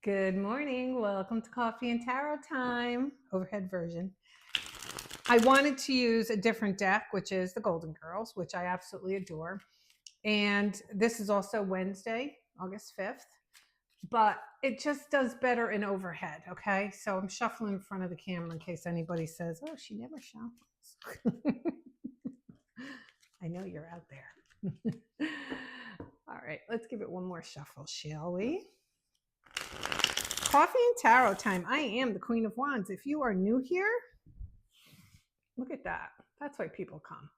Good morning. Welcome to Coffee and Tarot Time, overhead version. I wanted to use a different deck, which is the Golden Girls, which I absolutely adore. And this is also Wednesday, August 5th, but it just does better in overhead, okay? So I'm shuffling in front of the camera in case anybody says, oh, she never shuffles. I know you're out there. All right, let's give it one more shuffle, shall we? Coffee and Tarot Time. I am the Queen of Wands. If you are new here, look at that. That's why people come.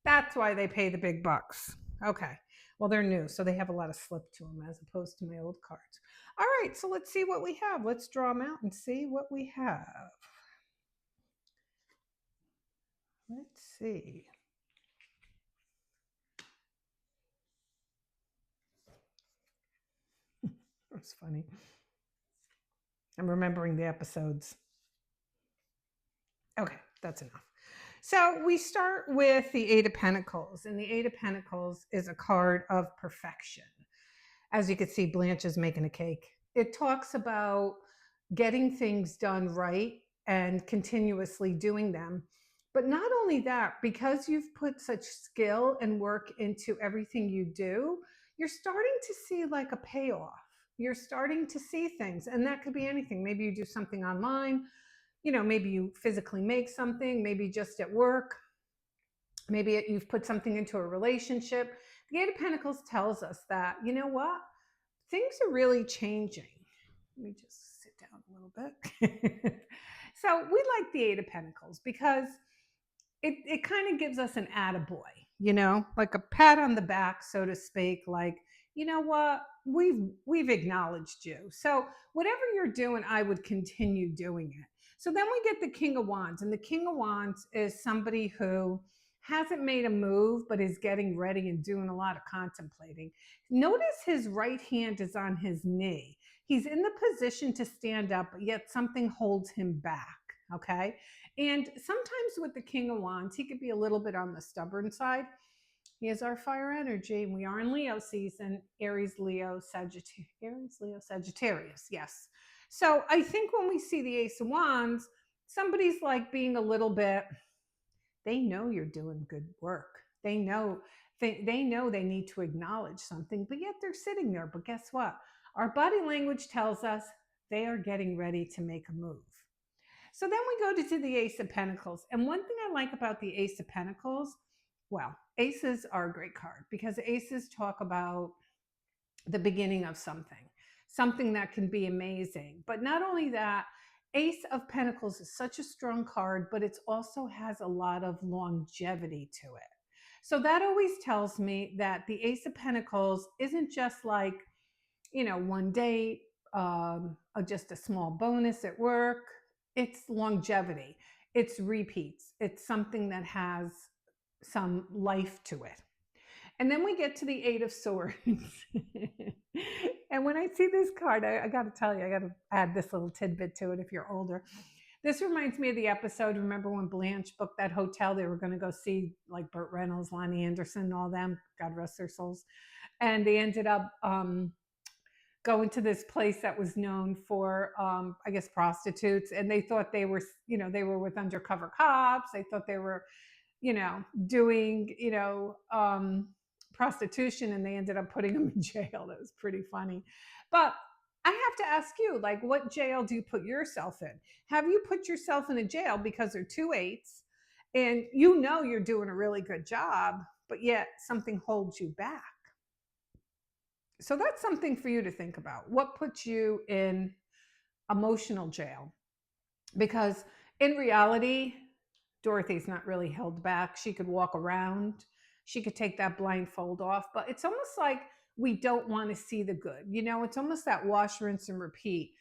That's why they pay the big bucks. Okay. Well, they're new, so they have a lot of slip to them as opposed to my old cards. All right, so let's see what we have. Let's draw them out and see what we have. Let's see. That's funny. I'm remembering the episodes. Okay, that's enough. So we start with the Eight of Pentacles, and the Eight of Pentacles is a card of perfection. As you can see, Blanche is making a cake. It talks about getting things done right and continuously doing them. But not only that, because you've put such skill and work into everything you do, you're starting to see like a payoff. You're starting to see things, and that could be anything. Maybe you do something online, maybe you physically make something, maybe just at work, maybe you've put something into a relationship. The Eight of Pentacles tells us that, you know what? Things are really changing. Let me just sit down a little bit. So we like the Eight of Pentacles because it kind of gives us an attaboy, like a pat on the back, so to speak, like, you know what, we've acknowledged you. So whatever you're doing, I would continue doing it. So then we get the King of Wands, and the King of Wands is somebody who hasn't made a move but is getting ready and doing a lot of contemplating. Notice his right hand is on his knee. He's in the position to stand up, but yet something holds him back. Okay. And sometimes with the King of Wands, he could be a little bit on the stubborn side. He is our fire energy. We are in Leo season, Aries, Leo, Sagittarius. Yes. So I think when we see the Ace of Wands, somebody's like being a little bit, they know you're doing good work. They know they need to acknowledge something, but yet they're sitting there. But guess what? Our body language tells us they are getting ready to make a move. So then we go to the Ace of Pentacles. And one thing I like about the Ace of Pentacles, well, aces are a great card because aces talk about the beginning of something that can be amazing. But not only that, Ace of Pentacles is such a strong card, but it also has a lot of longevity to it. So that always tells me that the Ace of Pentacles isn't just like, one date, just a small bonus at work. It's longevity. It's repeats. It's something that has some life to it. And then we get to the Eight of Swords. And when I see this card, I got to tell you, I got to add this little tidbit to it if you're older. This reminds me of the episode. Remember when Blanche booked that hotel? They were going to go see like Burt Reynolds, Lonnie Anderson, and all them. God rest their souls. And they ended up going to this place that was known for, I guess, prostitutes. And they thought they were, they were with undercover cops. They thought they were, doing, prostitution, and they ended up putting them in jail. That was pretty funny. But I have to ask you, like, what jail do you put yourself in? Have you put yourself in a jail because they're 2 8s and you're doing a really good job, but yet something holds you back? So that's something for you to think about. What puts you in emotional jail? Because in reality, Dorothy's not really held back. She could walk around. She could take that blindfold off, but it's almost like we don't want to see the good. It's almost that wash, rinse, and repeat.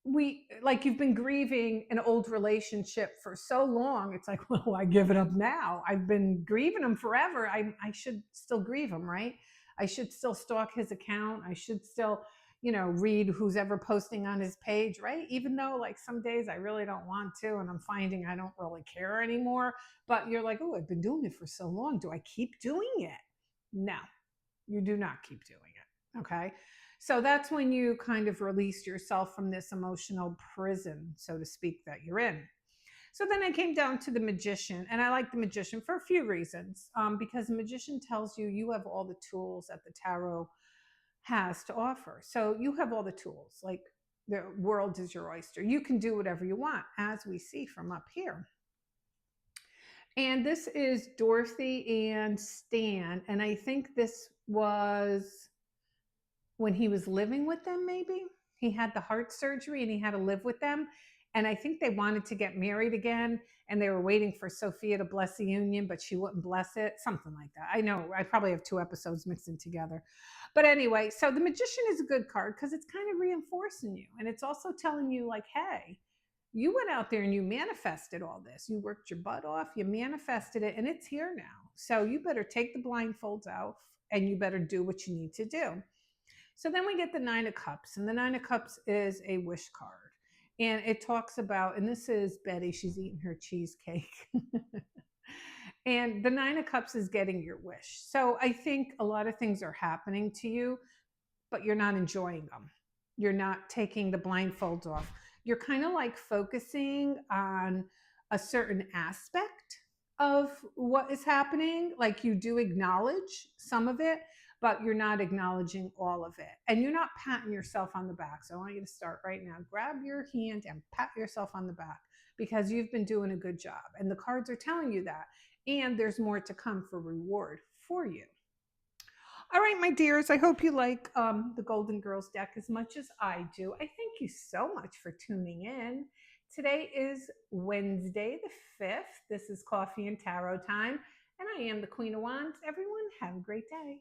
We, like, you've been grieving an old relationship for so long. It's like, well, I give it up now. I've been grieving him forever. I should still grieve him, right? I should still stalk his account. I should still, read who's ever posting on his page, right? Even though like some days I really don't want to, and I'm finding I don't really care anymore. But you're like, oh, I've been doing it for so long. Do I keep doing it? No, you do not keep doing it. Okay. So that's when you kind of released yourself from this emotional prison, so to speak, that you're in. So then I came down to the magician, and I like the magician for a few reasons. Because the magician tells you you have all the tools that the tarot has to offer. So you have all the tools, like the world is your oyster. You can do whatever you want, as we see from up here. And this is Dorothy and Stan. And I think this was when he was living with them, maybe. He had the heart surgery and he had to live with them. And I think they wanted to get married again, and they were waiting for Sophia to bless the union, but she wouldn't bless it. Something like that. I know I probably have two episodes mixed in together. But anyway, so the magician is a good card because it's kind of reinforcing you. And it's also telling you, like, hey, you went out there and you manifested all this. You worked your butt off, you manifested it, and it's here now. So you better take the blindfolds out and you better do what you need to do. So then we get the Nine of Cups, and the Nine of Cups is a wish card. And it talks about, and this is Betty, she's eating her cheesecake. And the Nine of Cups is getting your wish. So I think a lot of things are happening to you, but you're not enjoying them. You're not taking the blindfolds off. You're kind of like focusing on a certain aspect of what is happening. Like you do acknowledge some of it, but you're not acknowledging all of it. And you're not patting yourself on the back. So I want you to start right now. Grab your hand and pat yourself on the back because you've been doing a good job. And the cards are telling you that. And there's more to come for reward for you. All right, my dears, I hope you like the Golden Girls deck as much as I do. I thank you so much for tuning in. Today is Wednesday the 5th. This is Coffee and Tarot time, and I am the Queen of Wands. Everyone, have a great day.